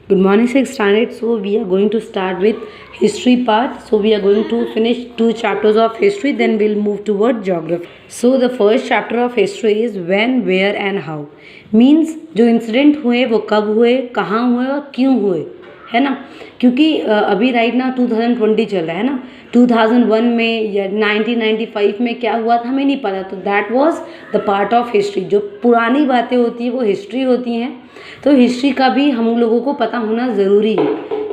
Good morning, sixth standard. So we are going to start with history part. So we are going to finish 2 chapters of history. Then we'll move toward geography. So the first chapter of history is when, where and how. Means जो incident हुए वो कब हुए, कहाँ हुए और क्यों हुए, है ना। क्योंकि अभी राइट ना 2020 चल रहा है ना। 2001 में या 1995 में क्या हुआ था हमें नहीं पता, तो that was the part of history. जो पुरानी बातें होती हैं वो हिस्ट्री होती हैं, तो हिस्ट्री का भी हम लोगों को पता होना ज़रूरी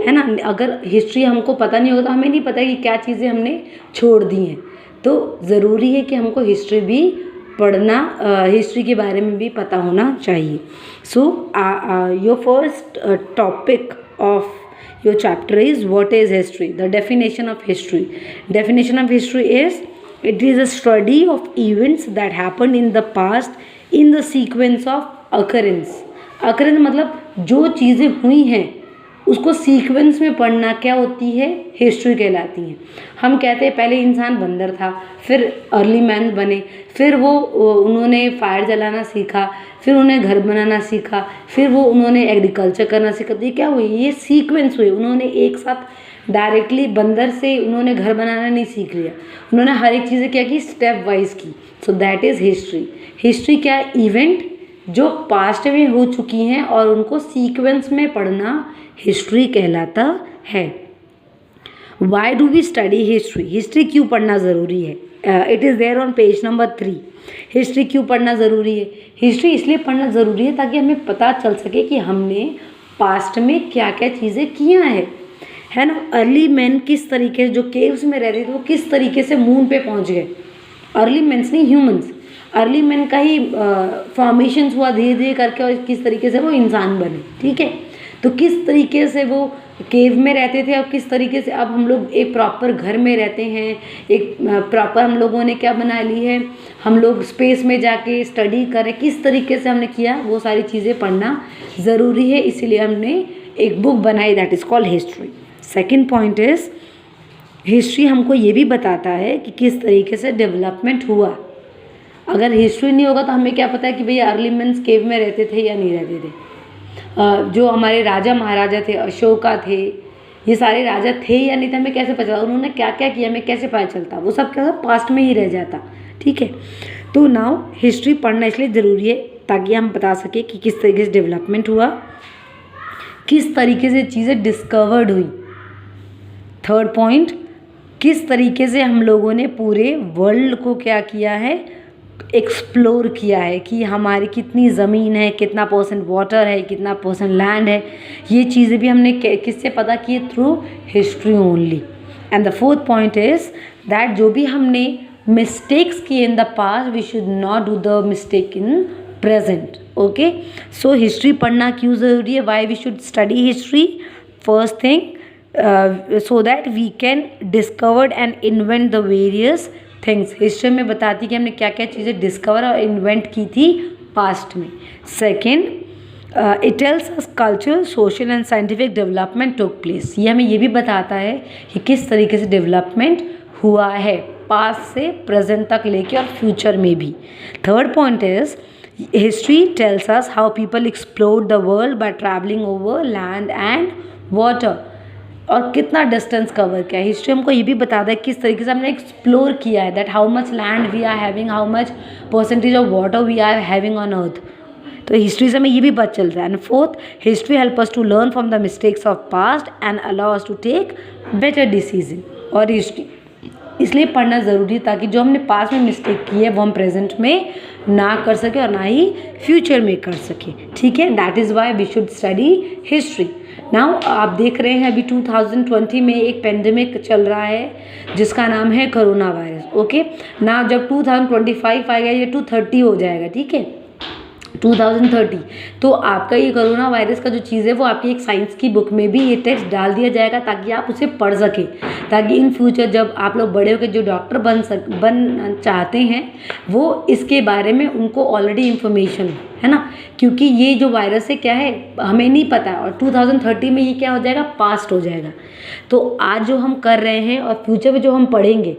है ना। अगर हिस्ट्री हमको पता नहीं होगा तो हमें नहीं पता कि क्या चीज़ें हमने छोड़ दी हैं, तो ज़रूरी है कि हमको हिस्ट्री भी पढ़ना, हिस्ट्री के बारे में भी पता होना चाहिए। So your first topic of your chapter is what is history. The definition of history. Definition of history is it is a study of events that happened in the past in the sequence of occurrence. Occurrence मतलब जो चीज़ें हुई हैं उसको sequence में पढ़ना क्या होती है, हिस्ट्री कहलाती है। हम कहते हैं पहले इंसान बंदर था, फिर अर्ली मैन बने, फिर वो उन्होंने फायर जलाना सीखा, फिर उन्हें घर बनाना सीखा, फिर वो उन्होंने एग्रीकल्चर करना सीखा। तो ये क्या हुई, ये सीक्वेंस हुए। उन्होंने एक साथ डायरेक्टली बंदर से उन्होंने घर बनाना नहीं सीख लिया, उन्होंने हर एक चीज़ें क्या की, स्टेप वाइज की। So that is history. History क्या है, इवेंट जो पास्ट में हो चुकी हैं और उनको सीक्वेंस में पढ़ना हिस्ट्री कहलाता है। Why do we study history? History क्यों पढ़ना ज़रूरी है? It is there on page number 3। History क्यों पढ़ना ज़रूरी है? हिस्ट्री इसलिए पढ़ना ज़रूरी है ताकि हमें पता चल सके कि हमने पास्ट में क्या क्या चीज़ें किया है ना। अर्ली मैन किस तरीके से, जो केव्स में रहते थे वो किस तरीके से मून पे पहुंच गए। अर्ली मैन्स नहीं, ह्यूमंस। अर्ली मैन का ही फॉर्मेशंस हुआ धीरे धीरे करके, और किस तरीके से वो इंसान बने, ठीक है। तो किस तरीके से वो केव में रहते थे और किस तरीके से अब हम लोग एक प्रॉपर घर में रहते हैं, एक प्रॉपर हम लोगों ने क्या बना ली है, हम लोग स्पेस में जाके स्टडी करें, किस तरीके से हमने किया, वो सारी चीज़ें पढ़ना ज़रूरी है। इसीलिए हमने एक बुक बनाई, that is called history. Second point is history हमको ये भी बताता है कि किस तरीके से डेवलपमेंट हुआ। अगर हिस्ट्री नहीं होगा तो हमें क्या पता है कि भैया अर्ली मैन्स केव में रहते थे या नहीं रहते थे। जो हमारे राजा महाराजा थे, अशोका थे, ये सारे राजा थे या नहीं थे हमें कैसे पता चलता, उन्होंने क्या क्या किया हमें कैसे पता चलता, वो सब क्या पास्ट में ही रह जाता, ठीक है। तो नाउ हिस्ट्री पढ़ना इसलिए ज़रूरी है ताकि हम बता सके कि किस तरीके से डेवलपमेंट हुआ, किस तरीके से चीज़ें डिस्कवर्ड हुई। थर्ड पॉइंट, किस तरीके से हम लोगों ने पूरे वर्ल्ड को क्या किया है, एक्सप्लोर किया है, कि हमारी कितनी ज़मीन है, कितना % वाटर है, कितना % लैंड है। ये चीज़ें भी हमने किससे पता की, through history only. And the fourth point is that जो भी हमने मिस्टेक्स किए in the past, we should not do the mistake in present. Okay, so history पढ़ना क्यों ज़रूरी है, why we should study history? First thing, so that we can discover and invent the various things. History में बताती कि हमने क्या क्या चीज़ें डिस्कवर और इन्वेंट की थी पास्ट में। Second, it tells us culture, social and scientific development took place. ये हमें ये भी बताता है कि किस तरीके से डेवलपमेंट हुआ है पास्ट से प्रेजेंट तक लेके और फ्यूचर में भी। Third point is history tells us how people explore the world by travelling over land and water, और कितना डिस्टेंस कवर किया है। हिस्ट्री हमको ये भी बताता है किस तरीके से हमने एक्सप्लोर किया है, that how much land we are having, how much % of water we are having on earth. तो हिस्ट्री से हमें ये भी पता चलता है। And fourth, history help us to learn from the mistakes of past and allow us to take better decision. और history इसलिए पढ़ना ज़रूरी है ताकि जो हमने पास्ट में मिस्टेक की है वो हम प्रेजेंट में ना कर सके और ना ही फ्यूचर में कर सके, ठीक है। That is why we should study history. Now आप देख रहे हैं अभी 2020 में एक पेंडेमिक चल रहा है जिसका नाम है कोरोना वायरस। ओके, ना जब 2025 आएगा ये 230 हो जाएगा, ठीक है, 2030। तो आपका ये कोरोना वायरस का जो चीज़ है वो आपकी एक साइंस की बुक में भी ये टेक्स्ट डाल दिया जाएगा ताकि आप उसे पढ़ सकें, ताकि इन फ्यूचर जब आप लोग बड़े होकर जो डॉक्टर बन चाहते हैं वो इसके बारे में उनको ऑलरेडी इन्फॉर्मेशन है ना। क्योंकि ये जो वायरस है क्या है हमें नहीं पता, और 2030 में ये क्या हो जाएगा, पास्ट हो जाएगा। तो आज जो हम कर रहे हैं और फ्यूचर में जो हम पढ़ेंगे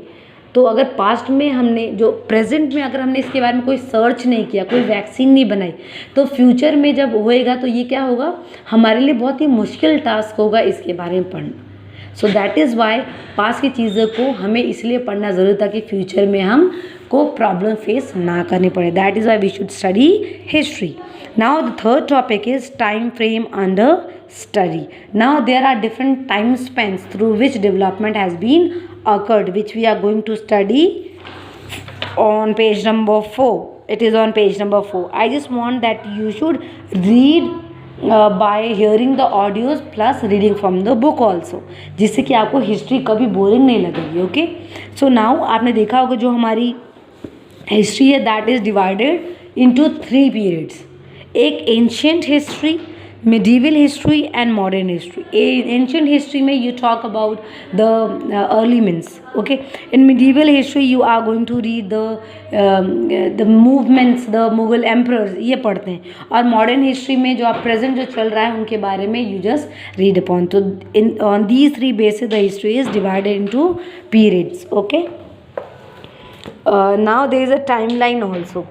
तो अगर पास्ट में हमने जो प्रेजेंट में अगर हमने इसके बारे में कोई सर्च नहीं किया, कोई वैक्सीन नहीं बनाई, तो फ्यूचर में जब होएगा तो ये क्या होगा, हमारे लिए बहुत ही मुश्किल टास्क होगा इसके बारे में पढ़ना। सो दैट इज़ वाई पास की चीज़ों को हमें इसलिए पढ़ना ज़रूरी था कि फ्यूचर में हम को प्रॉब्लम फेस ना करनी पड़े। That is why we should study history. Now the third topic is time frame under study. Now there are different time spans through which development has been occurred, which we are going to study on page number 4. It is on page number 4. I just want that you should read by hearing the audios plus reading from the book also, जिससे कि आपको history कभी boring नहीं लगेगी। Okay, so now आपने देखा होगा जो हमारी हिस्ट्री है that is divided into 3 periods. एक ancient history, medieval history and modern history. Ancient history में you talk about the early means. Okay, in medieval history you are going to read the movements, the Mughal emperors, ये पढ़ते हैं। और modern history में जो आप present जो चल रहा है उनके बारे में you just read upon. तो on these 3 bases the history is divided into periods. Okay, now there is a timeline also.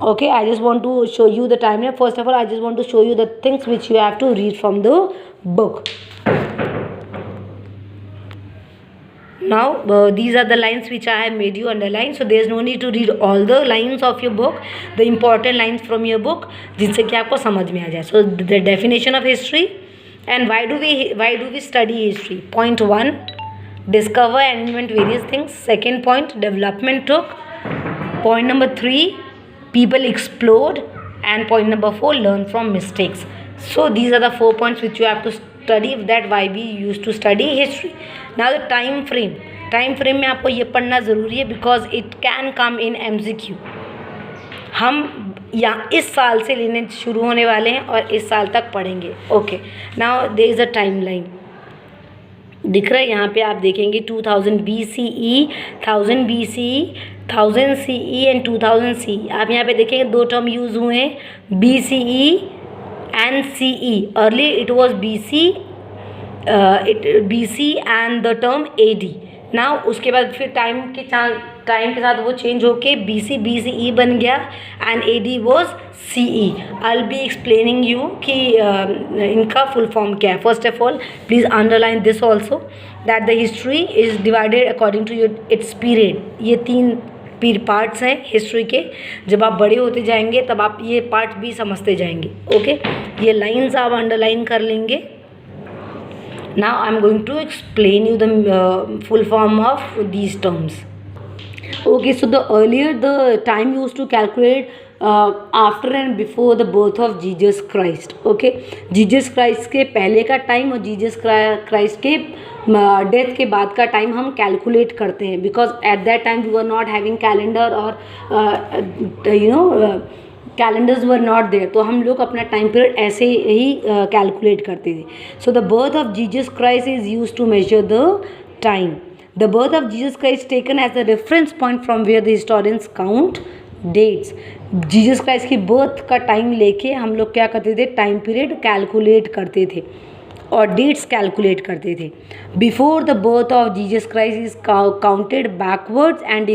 Okay, I just want to show you the timeline. First of all, I just want to show you the things which you have to read from the book. Now these are the lines which I have made you underline, so there is no need to read all the lines of your book, the important lines from your book, जिनसे कि आपको समझ में आ जाए. So the definition of history and why do we study history. Point 1, discover and invent various things. Second point, development took. Point number 3, people explode. And point number 4, learn from mistakes. So these are the 4 points which you have to study, that why we used to study history. Now the time frame में आपको ये पढ़ना ज़रूरी है because it can come in MCQ. हम यहाँ इस साल से लेने शुरू होने वाले हैं और इस साल तक पढ़ेंगे। Okay, now there is a time line दिख रहा है यहाँ पे, आप देखेंगे 2000 BCE, 1000 BCE, 1000 CE and 2000 CE। आप यहाँ पे देखेंगे 2 टर्म यूज़ हुए हैं, BCE and CE। Early it was BC and the term AD। Now उसके बाद फिर टाइम के साथ वो चेंज होके BCE बन गया and AD was CE। I will be explaining you कि इनका फुल फॉर्म क्या है। First of all please underline this also that the history is divided according to its period. ये 3 पार्ट्स हैं हिस्ट्री के। जब आप बड़े होते जाएंगे तब आप ये पार्ट भी समझते जाएंगे। ओके, ये लाइन्स आप अंडरलाइन कर लेंगे। Now I am going to explain you the full form of these terms. Okay, so the earlier the time used to calculate after and before the birth of Jesus Christ. Okay, Jesus Christ के पहले का time और Jesus Christ के death के बाद का time हम calculate करते हैं because at that time we were not having calendar or calendars were not there. तो हम लोग अपना टाइम पीरियड ऐसे ही कैलकुलेट करते थे। So the birth of Jesus Christ is use to measure the time. The birth of Jesus Christ taken as the reference point from where the historians count dates. Jesus Christ की birth का time लेके हम लोग क्या करते थे, time period calculate करते थे और डेट्स कैलकुलेट करते थे। Before the birth of Jesus Christ is counted backwards and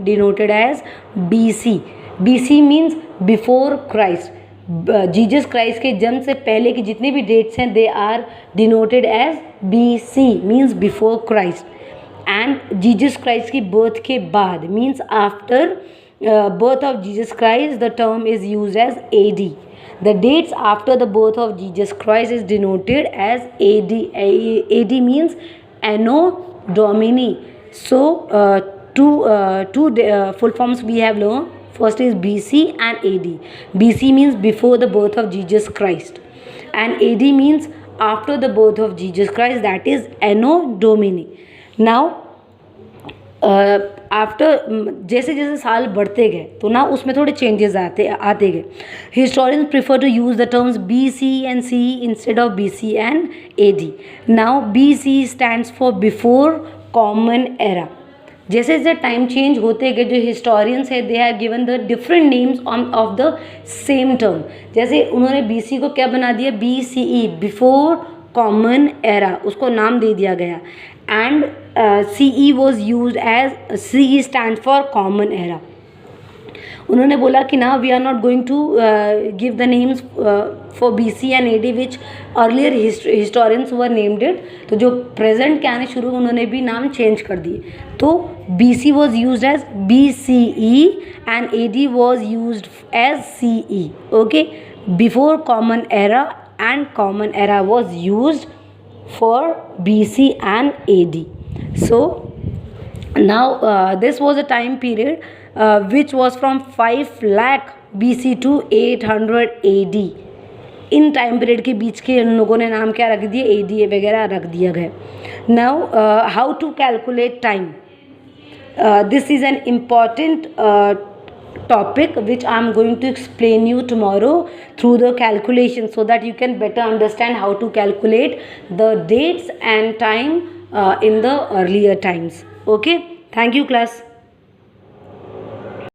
denoted as BC। BC means before Christ. जीसस क्राइस्ट के जन्म से पहले की जितने भी डेट्स हैं they are denoted as BC means before Christ. And Jesus Christ की बर्थ के बाद means after birth of Jesus Christ the term is used as AD. The dates after the birth of Jesus Christ is denoted as AD. AD means Anno Domini. So two full forms we have learned. First is BC and AD. BC means before the birth of Jesus Christ and AD means after the birth of Jesus Christ, that is Anno Domini. Now after जैसे जैसे साल बढ़ते गए तो ना उसमें थोड़े changes आते गए। Historians prefer to use the terms BC and CE instead of BC and AD. Now BC stands for before common era. जैसे जैसे टाइम चेंज होते गए जो हिस्टोरियंस है they have given the different names of the same term. जैसे उन्होंने BC को क्या बना दिया, BCE बिफोर कॉमन एरा, उसको नाम दे दिया गया। and CE was used as CE stands for common era. उन्होंने बोला कि ना we are not going to give the names for BC and AD which earlier historians were named it. तो जो प्रेजेंट के आने शुरू उन्होंने भी नाम चेंज कर दिए. तो BC was use as BCE and AD was use as CE. Okay, before common era and common era was use for BC and AD. So now this was a time period which was from 5 lakh BC to 800 AD. In time period के बीच के इन लोगों ने नाम क्या रख दिए, AD वगैरह रख दिया गया. Now how to calculate time. This is an important topic which I am going to explain you tomorrow through the calculation, so that you can better understand how to calculate the dates and time in the earlier times. Okay, thank you class.